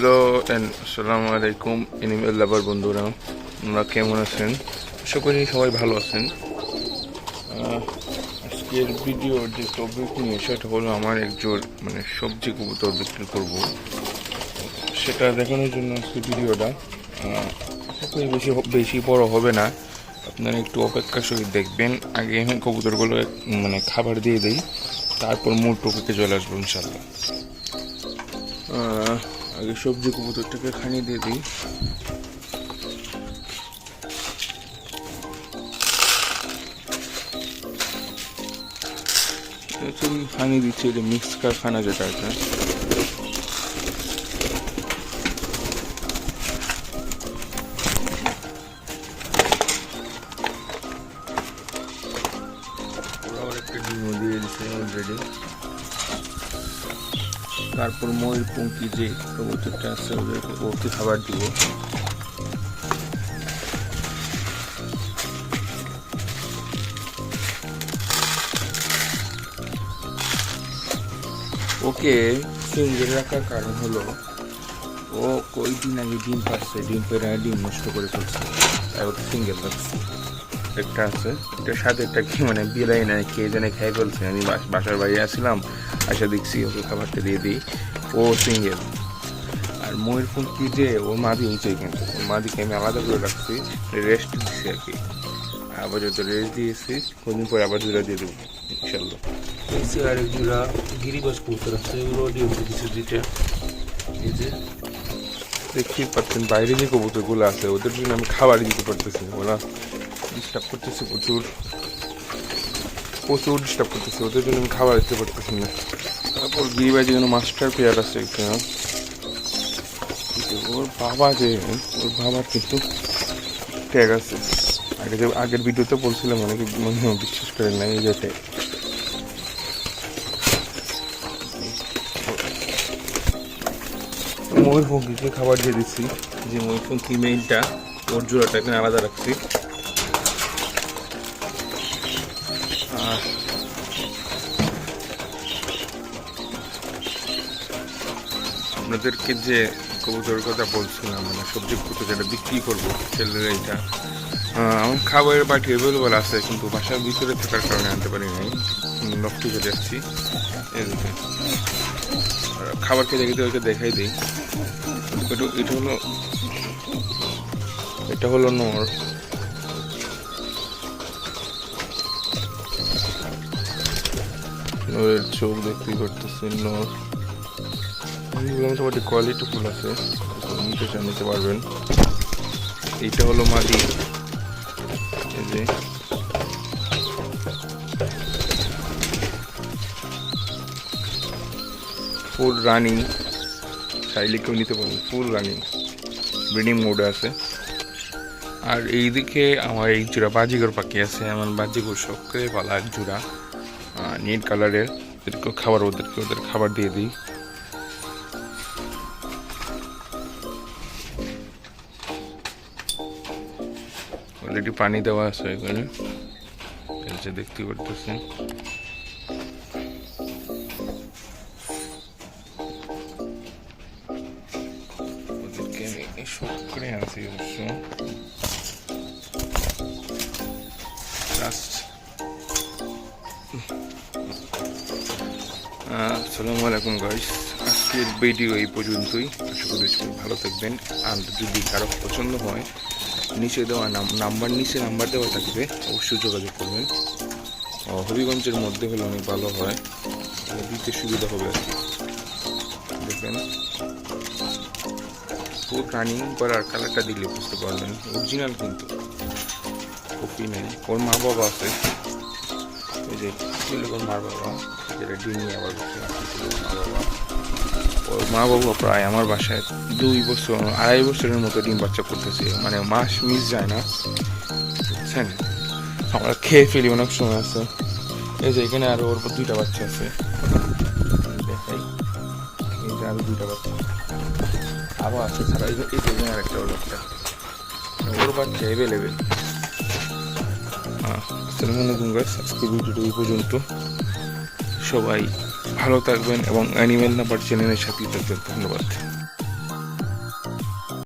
Hello আসসালামু আলাইকুম animal লাভার বন্ধুরা, আপনারা কেমন আছেন? আশা করি সবাই ভালো আছেন। আজকের ভিডিওর যে টপিক নিয়ে সেটা হলো আমার একজোর সবজি কবুতর বিক্রি করব, সেটা দেখানোর জন্য আজকে ভিডিওটা। আশা করি বেশি বড় হবে না, আপনারা একটু অপেক্ষা সহিত দেখবেন। আগে আমি কবুতরগুলো খাবার দিয়ে দিই, তারপর মূল টপিকে চলে আসবো ইনশাল্লাহ। আগে সবজি কবুতরটাকে খানি দিয়ে দিই। খানি দিচ্ছি, এটা মিক্স খানা যেটা আছে। একটা ডিমও দিয়ে দিচ্ছে অলরেডি। তারপর ময়ূর পঙ্কি যে কবুতরটা আছে ওকে খাবার দিব। ওকে সিঙ্গেল রাখার কারণ হলো ও কয়েকদিন আগে ডিম পাচ্ছে, ডিম পেরে ডিম নষ্ট করে ফেলছে, তাই ওকে সিঙ্গেল রাখছে। একটা আছে, এটার সাথে একটা কি বিলাই না কে জানে খাই ফেলছে। আমি বাসার বাইরে আসছিলাম, আসা দেখছি ওকে খাবারটা দিয়ে দিই, ও সিঙ্গেল। আর ময়ূর পঙ্কি যে ওর মাদি হয়েছে, কিন্তু ওর মাদিকে আমি আলাদা করে রাখছি, রেস্ট দিচ্ছি আর কি। আবার যত রেস্ট দিয়েছি কদিন পরে আবার জোড়া দিয়ে দেবো ইনশাল্লাহ। আরেক জোড়া গিরিবাস কবুতর আছে, ওগুলো ডিমতে কিছু দিতে। এই যে দেখতেই পাচ্ছেন বাইরে যে কবুতরগুলো আছে ওদের জন্য আমি খাবারই দিতে পারতেছি না, ওরা ডিস্টার্ব করতেছে প্রচুর ডিস্টার্ব করতেছে, ওদের জন্য আমি খাবার দিতে পারতেছি না। তারপর গিরিবাজি যেন মাস্টার প্লেয়ার আছে এখানে, ওর বাবার কিন্তু ট্যাগ আছে। আগের ভিডিওতে বলছিলাম, অনেকে বিশ্বাস করেন না। এই যে ময়ূর পঙ্কিকে খাবার দিয়ে দিচ্ছি, যে ময়ূর পঙ্কি মেইনটা ওর জোড়াটা এখানে আলাদা রাখছি। আপনাদেরকে যে কবুতরের কথা বলছিলাম, সবজি কবুতর যেটা বিক্রি করবো ছেলের, এইটা আমার খাবারের বাটি অ্যাভেলেবল আছে, কিন্তু বাসার ভিতরে থাকার কারণে আনতে পারি নাই, নষ্ট করে যাচ্ছি। এদিকে খাবার খেতে খেতে ওকে দেখাই দিই। এটা হলো নর। নরের চোখ দেখতেই পারতেছি। নর মোটামুটি কোয়ালিটি ফুল আছে, নিতে পারবেন। এইটা হলো মাদি, এই যে ফুল রানিং, চাইলে কেউ নিতে পারবেন, ফুল রানিং ব্রিডিং মোডে আছে। আর এইদিকে আমার এক জোড়া বাজিগর পাখি আছে, আমার বাজিগর সবকে ভালো এক জোড়া নীল কালারের। ওদের খাবার দিয়ে দিই। অলরেডি পানি দেওয়া আছে এখানে, এই যে দেখতে পারতেছেন। ওদেরকে আমি শখ করে আছি অবশ্য। আসসালামু আলাইকুম গাইস, আজকের ভিডিও এই পর্যন্তই। আশা করি সবাই ভালো থাকবেন। আর যদি কারো পছন্দ হয়, নিচে দেওয়া নাম্বার দেওয়া থাকবে, অবশ্যই যোগাযোগ করবেন। হবিগঞ্জের মধ্যে হলে অনেক ভালো হয়, দিতে সুবিধা হবে আর কি। দেখবেন ফুল রানিং করার কালারটা দিলে বুঝতে পারবেন অরিজিনাল, কিন্তু কপি নেই। ওর মা বাবা আছে, ওই যে ওর মা বাবা, যেটা ডিম আবার ওর মা বাবা প্রায় আমার বাসায় 2-2.5 বছরের মতো ডিম বাচ্চা করতেছে, মাস মিস যায় না, বুঝছেন। আমরা খেয়ে ফেলি অনেক সময় আছে। এই যে এখানে আরো ওর 2টা বাচ্চা আছে, দেখাই। এই যে আরো 2টা বাচ্চা আবার আছে, ছাড়া এই যে আর একটা ওর বাচ্চা অ্যাভেলেবেল। আসসালামু আলাইকুম গাইস, আজকে ভিডিওটা এই পর্যন্ত। সবাই ভালো থাকবেন এবং অ্যানিমেল নাম্বার চ্যানেলের সাথেই থাকবেন। ধন্যবাদ।